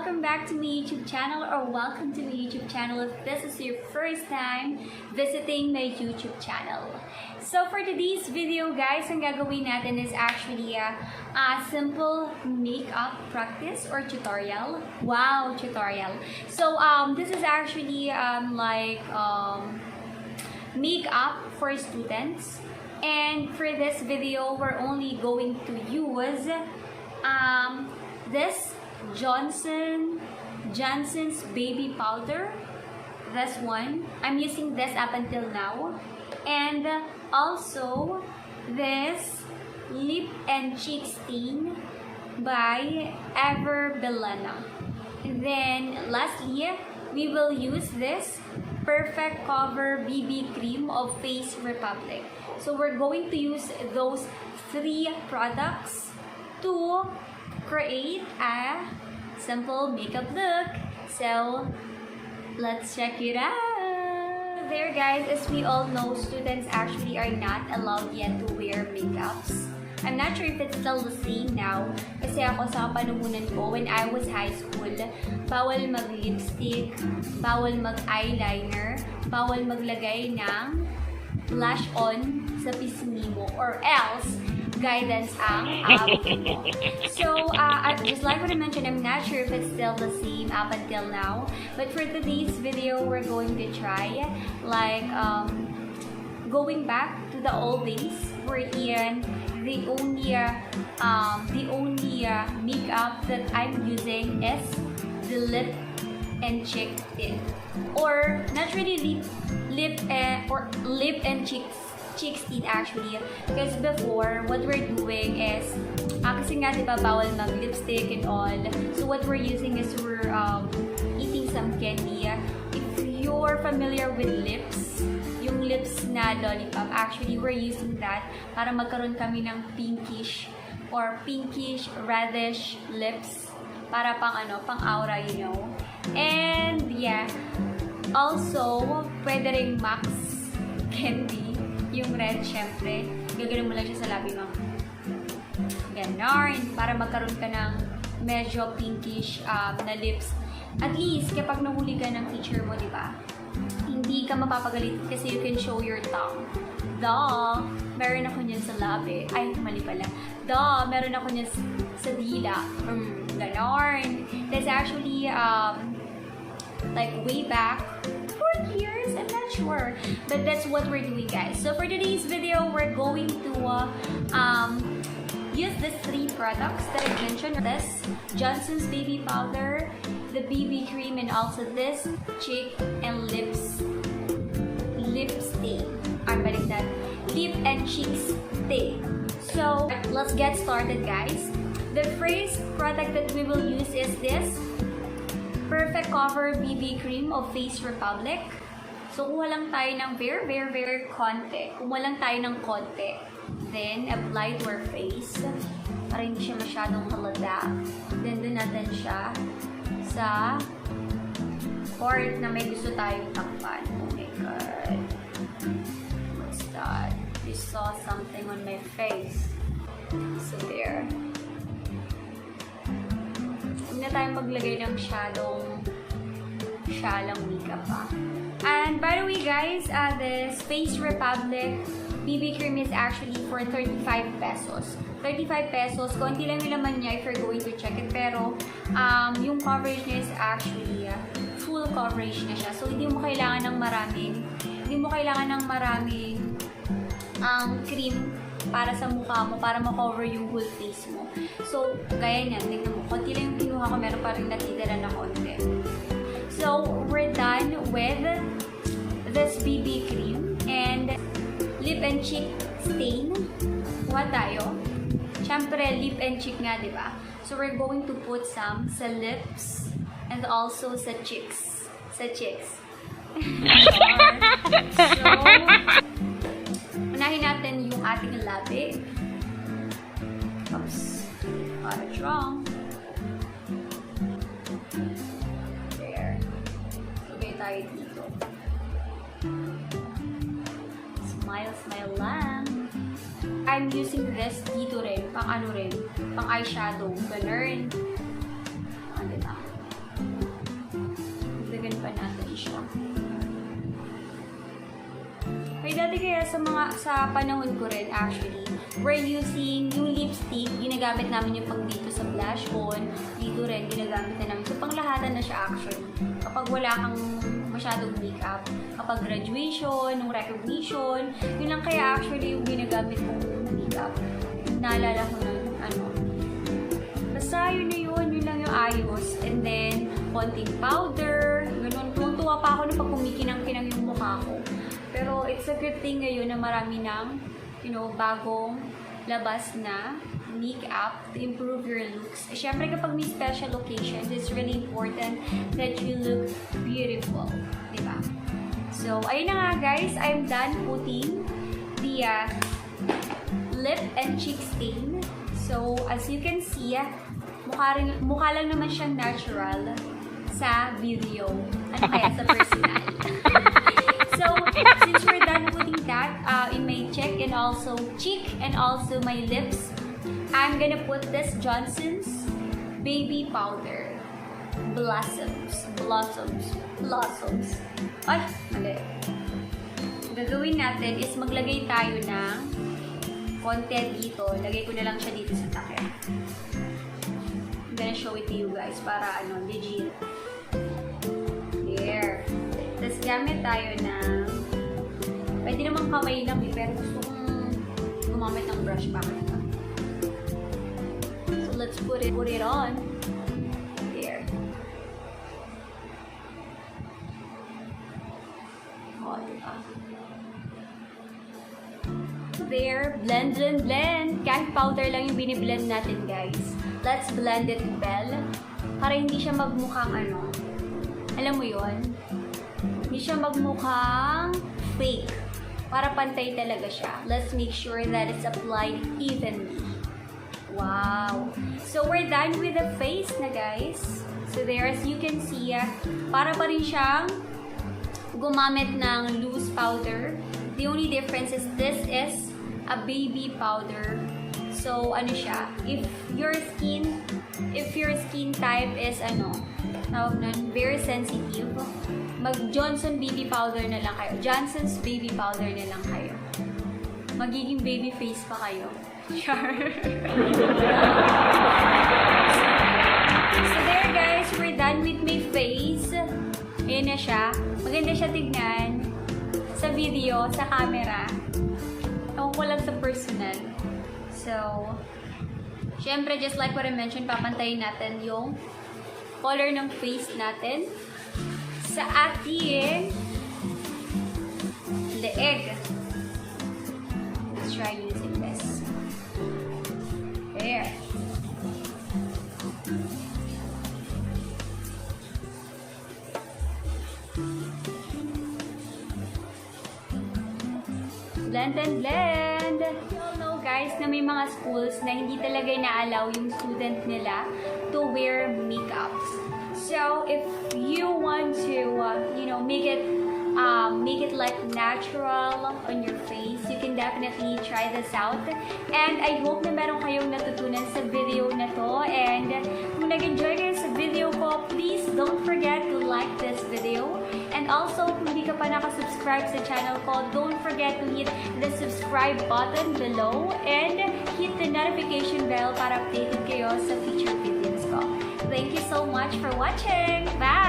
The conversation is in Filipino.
welcome back to my YouTube channel, or welcome to my YouTube channel if this is your first time visiting my YouTube channel. So for today's video guys, ang gagawin natin is actually a simple makeup practice or tutorial. Wow, tutorial. So this is actually makeup for students, and for this video we're only going to use this Johnson's baby powder. This one I'm using this up until now, and also this lip and cheek stain by Everbelana. And then lastly, we will use this Perfect Cover BB cream of Face Republic. So we're going to use those three products to create a simple makeup look. So let's check it out. There guys, as we all know, students actually are not allowed yet to wear makeups. I'm not sure if it's still the same now. Kasi ako sa panuhunan ko, when I was high school, bawal mag-lipstick, bawal mag-eyeliner, bawal maglagay ng blush on sa pisngi mo, or else guidance ang abot mo. So, just like what I mentioned, I'm not sure if it's still the same up until now. But for today's video, we're going to try going back to the old days, wherein the only makeup that I'm using is the lip and cheek tint, or not really lip and cheek tint actually, because before what we're doing is kasi nga diba bawal mag lipstick and all, so what we're using is we're eating some candy. If you're familiar with lips, yung lips na lollipop, actually we're using that para magkaroon kami ng pinkish or pinkish reddish lips para pang aura, you know. And yeah, also pwede ring Max candy, yung red, syempre gagawin mo lang siya sa labi mo, ganon, para magkaroon ka ng medyo pinkish na lips. At least kapag nahuli ka ng teacher mo, diba, hindi ka mapapagalit kasi you can show your tongue. Meron ako niyan sa labi. Ay, mali pala. Meron ako niyan sa dila. Ganon. That's actually like way back 4 years, I'm not sure, but that's what we're doing guys. So for today's video, we're going to use these three products that I mentioned: this Johnson's baby powder, the BB cream, and also this cheek and lip stain. Balik that, lip and cheek stain. So let's get started guys. The first product that we will use is this Perfect Cover BB cream of Face Republic. So kuha lang tayo ng very konti. Kumuha lang tayo ng konti. Then apply to our face para hindi siya masyadong halata. Then doon natin siya sa part na may gusto tayong takpan. Oh my god. What's that? You saw something on my face. So there. Huwag na tayong maglagay ng shadong makeup pa. And by the way guys, this Face Republic BB cream is actually for 35 pesos. 35 pesos. Konti lang yung laman niya if you're going to check it. Pero yung coverage niya is actually full coverage na siya. So hindi mo kailangan ng maraming cream para sa mukha mo, para ma-cover yung whole face mo. So, gaya niyan, tignan mo, konti lang yung kinuha ko, meron pa rin natitira na konti. So, we're done with this BB cream and lip and cheek stain. Kuha tayo. Siyempre, lip and cheek nga, diba? So, we're going to put some sa lips and also sa cheeks. So, unahin natin yung ating labi. Oops. Got it wrong. There. Lagay tayo dito. Smile lang. I'm using this dito rin. Pang eyeshadow. Ganun. Diba? dati kaya sa panahon ko rin actually, we're using yung lipstick, ginagamit namin yung pang dito sa blush on, dito rin ginagamit na namin. So panglahatan na siya actually. Kapag wala kang masyadong makeup, kapag graduation, nung recognition, yun lang kaya actually yung ginagamit kong makeup. Naalala ko na basta yun na yun lang yung ayos. And then, konting powder, ganun. Tuwang-tuwa pa ako na pag kumikinang-kinang yung mukha ko. Pero it's a good thing ngayon na marami ng, bagong labas na makeup to improve your looks. Siyempre kapag may special occasions, it's really important that you look beautiful. Diba? So, ayun na nga guys. I'm done putting the lip and cheek stain. So, as you can see, mukha lang naman siyang natural sa video. Ano kaya sa personal? So, since we're done putting that in my cheek and also my lips, I'm gonna put this Johnson's Baby Powder. Blossoms. Ay, mali. Gagawin natin is maglagay tayo ng konti dito. Lagay ko na lang siya dito sa takip. I'm gonna show it to you guys para legit. There. Tapos gamit tayo ng pwede naman kamay lang pero gusto kong gumamit ng brush pa. So let's put it on. There. Oh, diba? There, blend. Kahit powder lang yung biniblend natin, guys. Let's blend it well. Para hindi siya magmukhang alam mo yon? Hindi siya magmukhang fake. Para pantay talaga siya. Let's make sure that it's applied evenly. Wow! So, we're done with the face na, guys. So, there, as you can see, para pa rin siyang gumamit ng loose powder. The only difference is this is a baby powder. So, siya, if your skin type is very sensitive, mag-Johnson's Baby Powder na lang kayo. Magiging baby face pa kayo. Sure. So there guys, we're done with my face. Ayan na siya. Maganda siya tignan sa video, sa camera. Ewan ko lang sa personal. So, syempre, just like what I mentioned, papantayin natin yung color ng face natin sa ating leeg. Let's try using this. There. Blend and blend. You all know guys na may mga schools na hindi talaga na-allow yung student nila to wear makeups. So if you want to make it like natural on your face, you can definitely try this out. And I hope na meron kayong natutunan sa video na to. And kung nag-enjoy kayo sa video ko, please don't forget to like this video. And also, kung hindi ka pa nakasubscribe sa channel ko, don't forget to hit the subscribe button below and hit the notification bell para updated kayo sa future videos ko. Thank you so much for watching. Bye!